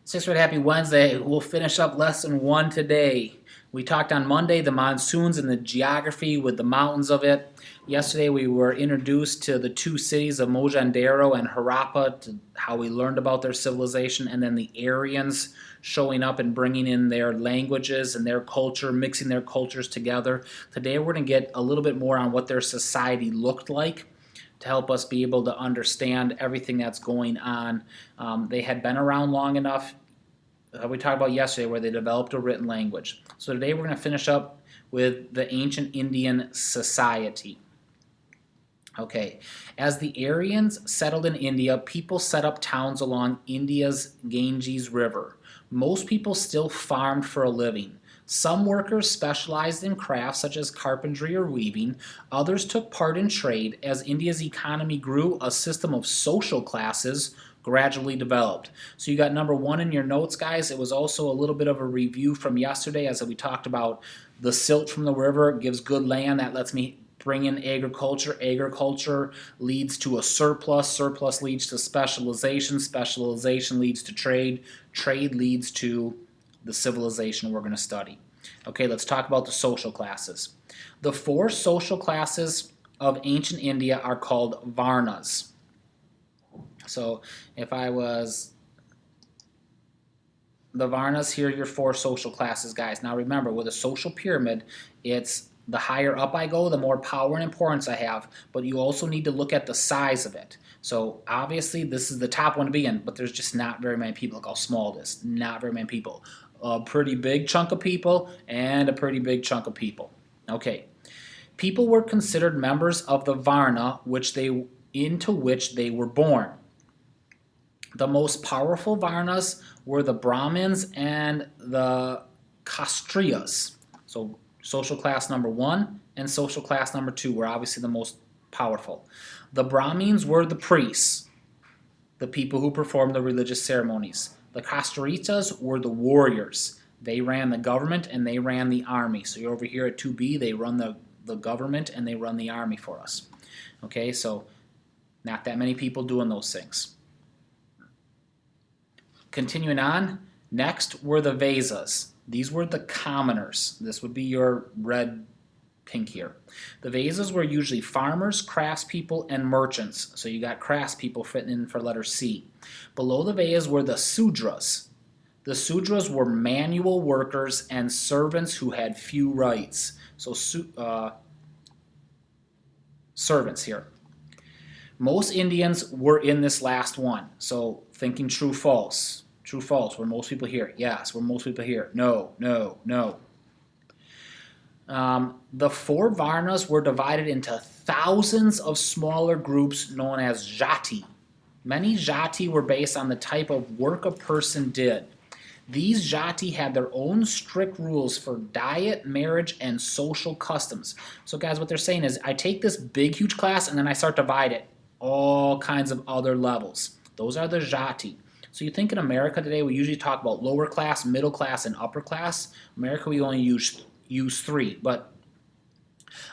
Sixth grade, happy Wednesday. We'll finish up lesson one today. We talked on Monday the monsoons and the geography with the mountains of it. Yesterday we were introduced to the two cities of Mohenjo-daro and Harappa, to how we learned about their civilization, and then the Aryans showing up and bringing in their languages and their culture, mixing their cultures together. Today we're going to get a little bit more on what their society looked like to help us be able to understand everything that's going on. They had been around long enough, we talked about yesterday, where they developed a written language. So today we're going to finish up with the ancient Indian society. Okay, as the Aryans settled in India, people set up towns along India's Ganges River. Most people still farmed for a living. Some workers specialized in crafts such as carpentry or weaving. Others took part in trade. As India's economy grew, a system of social classes gradually developed. So you got number one in your notes, guys. It was also a little bit of a review from yesterday as we talked about the silt from the river gives good land. That lets me bring in agriculture. Agriculture leads to a surplus. Surplus leads to specialization. Specialization leads to trade. Trade leads to the civilization we're going to study. Okay, let's talk about the social classes. The four social classes of ancient India are called Varnas. So if I was the Varnas, here are your four social classes, guys. Now remember, with a social pyramid, it's the higher up I go, the more power and importance I have, but you also need to look at the size of it. So obviously this is the top one to be in, but there's just not very many people. Look how small it is. Not very many people. A pretty big chunk of people and a pretty big chunk of people. Okay. People were considered members of the Varna into which they were born. The most powerful Varnas were the Brahmins and the Kshatriyas. So social class number one and social class number two were obviously the most powerful. The Brahmins were the priests, the people who performed the religious ceremonies. The Kshatriyas were the warriors. They ran the government and they ran the army. So you're over here at 2B, they run the government and they run the army for us. Okay, so not that many people doing those things. Continuing on, next were the Vaisas. These were the commoners. This would be your red pink here. The Vaisas were usually farmers, craftspeople, and merchants. So you got craftspeople fitting in for letter C. Below the Vaisas were the Sudras. The Sudras were manual workers and servants who had few rights. So servants here. Most Indians were in this last one. So thinking true, false. True, false. Were most people here? Yes. Were most people here? No, no, no. The four Varnas were divided into thousands of smaller groups known as jati. Many jati were based on the type of work a person did. These jati had their own strict rules for diet, marriage, and social customs. So guys, what they're saying is, I take this big, huge class and then I start to divide it. All kinds of other levels. Those are the jati. So you think in America today, we usually talk about lower class, middle class, and upper class. America, we only use three. But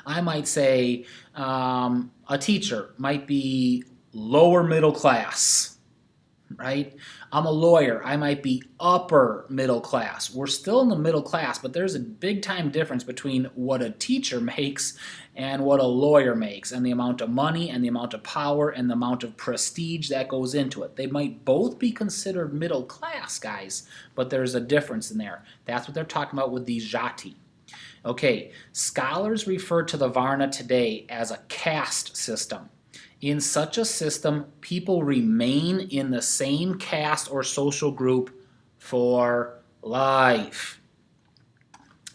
I might say a teacher might be lower middle class, right? I'm a lawyer. I might be upper middle class. We're still in the middle class, but there's a big time difference between what a teacher makes and what a lawyer makes, and the amount of money and the amount of power and the amount of prestige that goes into it. They might both be considered middle class, guys, but there's a difference in there. That's what they're talking about with these jati. Okay, scholars refer to the Varna today as a caste system. In such a system, people remain in the same caste or social group for life.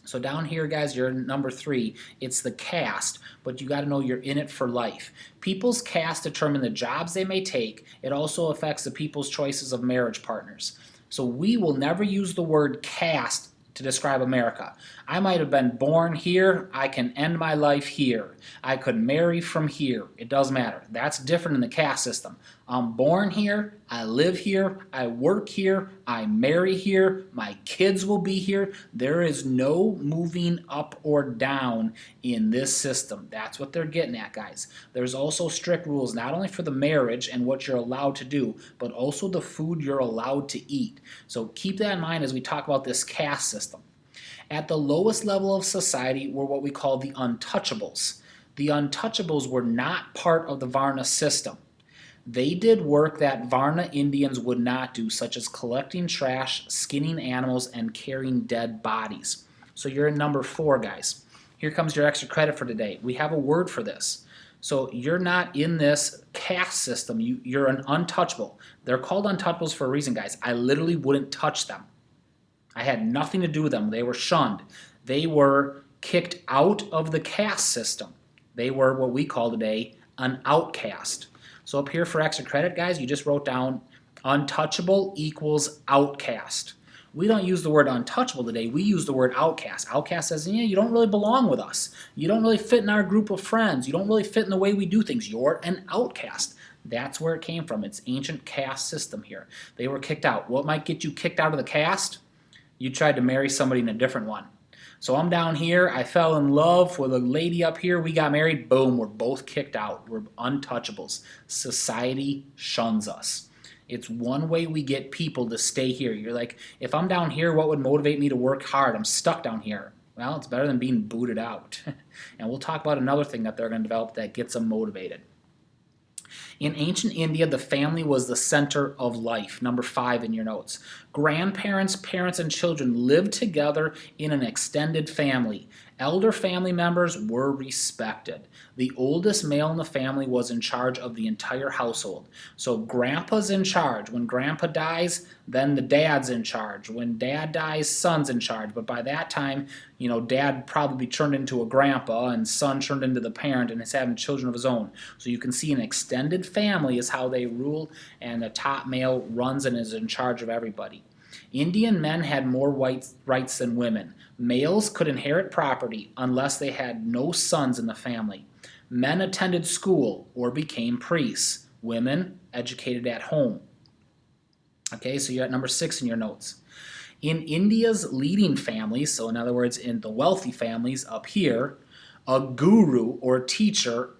So down here, guys, you're number 3. It's the caste, but you got to know you're in it for life. People's caste determine the jobs they may take. It also affects the people's choices of marriage partners. So we will never use the word caste to describe America. I might have been born here. I can end my life here. I could marry from here. It doesn't matter. That's different in the caste system. I'm born here, I live here, I work here, I marry here, my kids will be here. There is no moving up or down in this system. That's what they're getting at, guys. There's also strict rules, not only for the marriage and what you're allowed to do, but also the food you're allowed to eat. So keep that in mind as we talk about this caste system. At the lowest level of society were what we call the untouchables. The untouchables were not part of the Varna system. They did work that Varna Indians would not do, such as collecting trash, skinning animals, and carrying dead bodies. So you're in number 4, guys. Here comes your extra credit for today. We have a word for this. So you're not in this caste system. You're an untouchable. They're called untouchables for a reason, guys. I literally wouldn't touch them. I had nothing to do with them. They were shunned. They were kicked out of the caste system. They were what we call today an outcast. So up here for extra credit, guys, you just wrote down untouchable equals outcast. We don't use the word untouchable today. We use the word outcast. Outcast says, yeah, you don't really belong with us. You don't really fit in our group of friends. You don't really fit in the way we do things. You're an outcast. That's where it came from. It's ancient caste system here. They were kicked out. What might get you kicked out of the caste? You tried to marry somebody in a different one. So I'm down here, I fell in love with a lady up here, we got married, boom, we're both kicked out. We're untouchables. Society shuns us. It's one way we get people to stay here. You're like, if I'm down here, what would motivate me to work hard? I'm stuck down here. Well, it's better than being booted out. And we'll talk about another thing that they're going to develop that gets them motivated. In ancient India, the family was the center of life. Number 5 in your notes. Grandparents, parents, and children lived together in an extended family. Elder family members were respected. The oldest male in the family was in charge of the entire household. So grandpa's in charge. When grandpa dies, then the dad's in charge. When dad dies, son's in charge. But by that time, dad probably turned into a grandpa and son turned into the parent and is having children of his own. So you can see an extended family is how they rule, and the top male runs and is in charge of everybody. Indian men had more rights than women. Males could inherit property unless they had no sons in the family. Men attended school or became priests. Women educated at home. Okay, so you're at number 6 in your notes. In India's leading families, so in other words, in the wealthy families up here, a guru or teacher,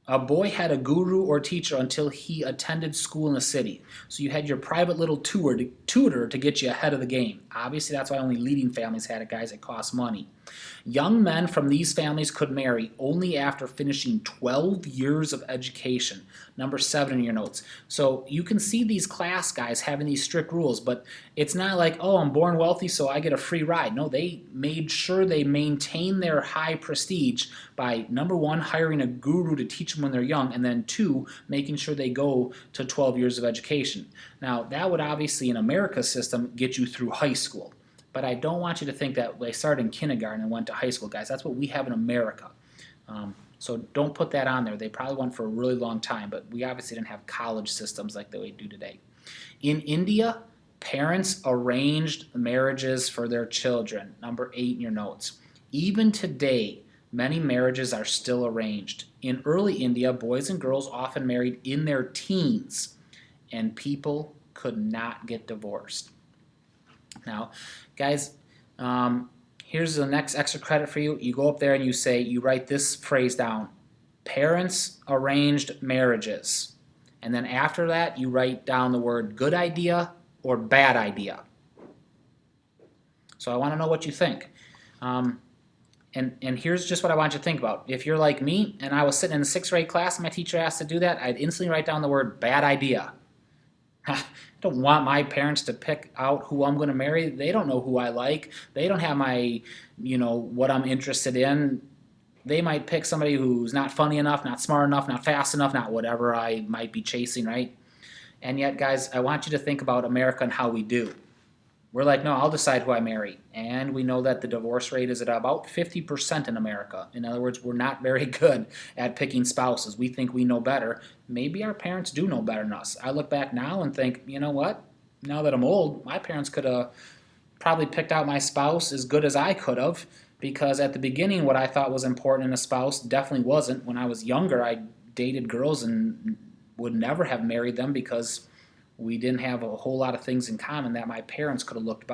a boy had a guru or teacher until he attended school in the city. So you had your private little tutor to get you ahead of the game. Obviously, that's why only leading families had it, guys. It costs money. Young men from these families could marry only after finishing 12 years of education. Number 7 in your notes. So you can see these class guys having these strict rules, but it's not like, oh, I'm born wealthy, so I get a free ride. No, they made sure they maintain their high prestige by, number 1, hiring a guru to teach them when they're young, and then 2, making sure they go to 12 years of education. Now, that would obviously, in America's system, get you through high school. But I don't want you to think that they started in kindergarten and went to high school, guys. That's what we have in America. So don't put that on there. They probably went for a really long time, but we obviously didn't have college systems like we do today. In India, parents arranged marriages for their children. Number 8 in your notes. Even today, many marriages are still arranged. In early India, boys and girls often married in their teens, and people could not get divorced. Now, guys, here's the next extra credit for you. You go up there and you write this phrase down. Parents arranged marriages. And then after that, you write down the word good idea or bad idea. So I want to know what you think. And here's just what I want you to think about. If you're like me and I was sitting in the 6th grade class and my teacher asked to do that, I'd instantly write down the word bad idea. I don't want my parents to pick out who I'm going to marry. They don't know who I like. They don't have my, what I'm interested in. They might pick somebody who's not funny enough, not smart enough, not fast enough, not whatever I might be chasing, right? And yet, guys, I want you to think about America and how we do. We're like, no, I'll decide who I marry. And we know that the divorce rate is at about 50% in America. In other words, we're not very good at picking spouses. We think we know better. Maybe our parents do know better than us. I look back now and think, you know what? Now that I'm old, my parents could have probably picked out my spouse as good as I could have, because at the beginning what I thought was important in a spouse definitely wasn't. When I was younger, I dated girls and would never have married them because we didn't have a whole lot of things in common that my parents could have looked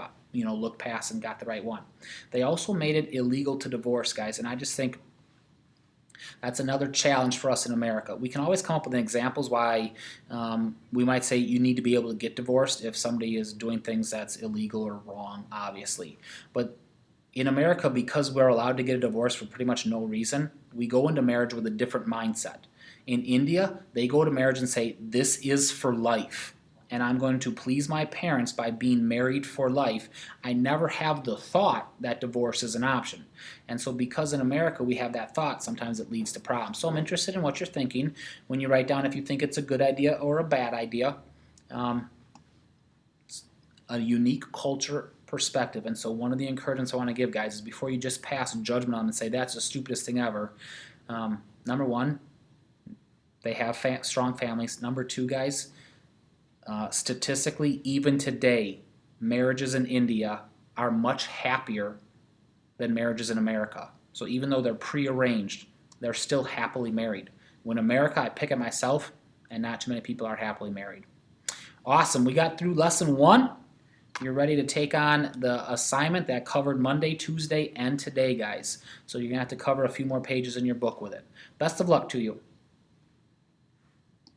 past and got the right one. They also made it illegal to divorce, guys, and I just think that's another challenge for us in America. We can always come up with examples why we might say you need to be able to get divorced if somebody is doing things that's illegal or wrong, obviously. But in America, because we're allowed to get a divorce for pretty much no reason, we go into marriage with a different mindset. In India, they go to marriage and say, this is for life, and I'm going to please my parents by being married for life. I never have the thought that divorce is an option. And so because in America we have that thought, sometimes it leads to problems. So I'm interested in what you're thinking when you write down if you think it's a good idea or a bad idea. A unique culture perspective. And so one of the encouragements I want to give, guys, is before you just pass judgment on them and say that's the stupidest thing ever, number one, they have strong families. Number two, guys, statistically, even today, marriages in India are much happier than marriages in America. So even though they're prearranged, they're still happily married. When America, I pick at myself, and not too many people are happily married. Awesome. We got through lesson 1. You're ready to take on the assignment that covered Monday, Tuesday, and today, guys. So you're going to have to cover a few more pages in your book with it. Best of luck to you.